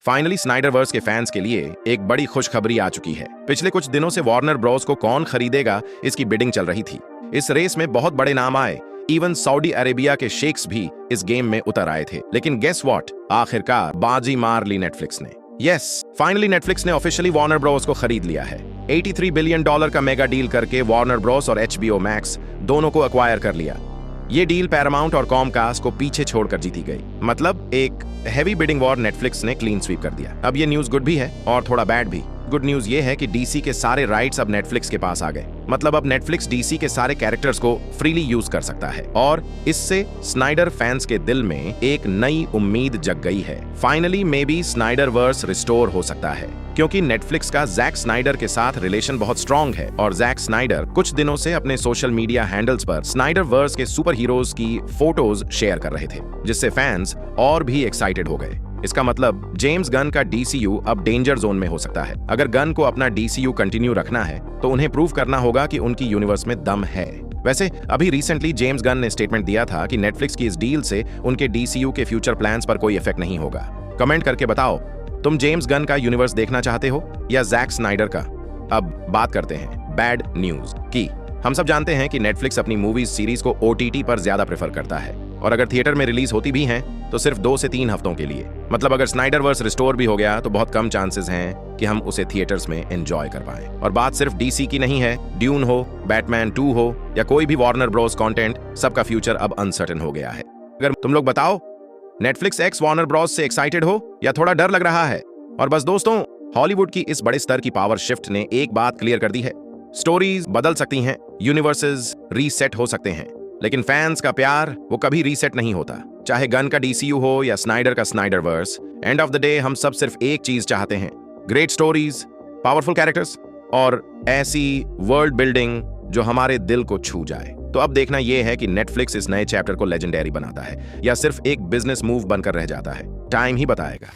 Finally Snyderverse के fans के लिए एक बड़ी खुशखबरी आ चुकी है। पिछले कुछ दिनों से वार्नर ब्रोस को कौन खरीदेगा इसकी बिडिंग चल रही थी। इस रेस में बहुत बड़े नाम आए, इवन सऊदी अरेबिया के शेख्स भी इस गेम में उतर आए थे। लेकिन गेस व्हाट, आखिरकार बाजी मार ली नेटफ्लिक्स ने। यस, फाइनली नेटफ्लिक्स ने ऑफिशियली वार्नर ब्रोस को खरीद लिया है। $83 बिलियन का मेगा डील करके वार्नर ब्रोस और HBO मैक्स दोनों को एक्वायर कर लिया। ये डील पैरामाउंट और कॉमकास्ट को पीछे छोड़कर जीती गई। मतलब एक हेवी बिडिंग वॉर नेटफ्लिक्स ने क्लीन स्वीप कर दिया। अब ये न्यूज गुड भी है और थोड़ा बैड भी। गुड न्यूज ये है कि DC के सारे राइट्स अब नेटफ्लिक्स के पास आ गए। मतलब अब नेटफ्लिक्स DC के सारे कैरेक्टर्स को फ्रीली यूज कर सकता है और इससे स्नाइडर फैंस के दिल में एक नई उम्मीद जग गई है। Finally may be Snyderverse restore हो सकता है, क्योंकि नेटफ्लिक्स का जैक स्नाइडर के साथ रिलेशन बहुत स्ट्रॉन्ग है और जैक स्नाइडर कुछ दिनों से अपने सोशल मीडिया हैंडल्स पर स्नाइडरवर्स के सुपर हीरोज की फोटोज शेयर कर रहे थे, जिससे फैंस और भी एक्साइटेड हो गए। इसका मतलब जेम्स गन का DCU अब डेंजर जोन में हो सकता है। अगर गन को अपना DCU कंटिन्यू रखना है तो उन्हें प्रूव करना होगा कि उनकी यूनिवर्स में दम है। वैसे अभी रिसेंटली जेम्स गन ने स्टेटमेंट दिया था कि नेटफ्लिक्स की इस डील से उनके DCU के फ्यूचर प्लान्स पर कोई इफेक्ट नहीं होगा। कमेंट करके बताओ, तुम जेम्स गन का यूनिवर्स देखना चाहते हो या जैक स्नाइडर का? अब बात करते हैं बैड न्यूज की। हम सब जानते हैं कि नेटफ्लिक्स अपनी मूवीज सीरीज को OTT पर ज्यादा प्रेफर करता है और अगर थिएटर में रिलीज होती भी हैं तो सिर्फ 2 से 3 हफ्तों के लिए। मतलब अगर स्नाइडरवर्स रिस्टोर भी हो गया तो बहुत कम चांसेस हैं कि हम उसे थिएटर्स में एंजॉय कर पाएं। और बात सिर्फ DC की नहीं है, ड्यून हो, बैटमैन 2 हो या कोई भी वार्नर ब्रोस कंटेंट, सबका फ्यूचर अब अनसर्टेन हो गया है। अगर तुम लोग बताओ, नेटफ्लिक्स एक्स वार्नर ब्रोस से एक्साइटेड हो या थोड़ा डर लग रहा है? और बस दोस्तों, हॉलीवुड की इस बड़े स्तर की पावर शिफ्ट ने एक बात क्लियर कर दी है, स्टोरीज बदल सकती हैं, यूनिवर्सेस रीसेट हो सकते हैं, लेकिन फैंस का प्यार वो कभी रीसेट नहीं होता। चाहे गन का DCU हो या स्नाइडर का Snyderverse, end of the day हम सब सिर्फ एक चीज चाहते हैं, ग्रेट स्टोरीज, पावरफुल कैरेक्टर्स और ऐसी वर्ल्ड बिल्डिंग जो हमारे दिल को छू जाए। तो अब देखना यह है कि नेटफ्लिक्स इस नए चैप्टर को लेजेंडरी बनाता है या सिर्फ एक बिजनेस मूव बनकर रह जाता है। टाइम ही बताएगा।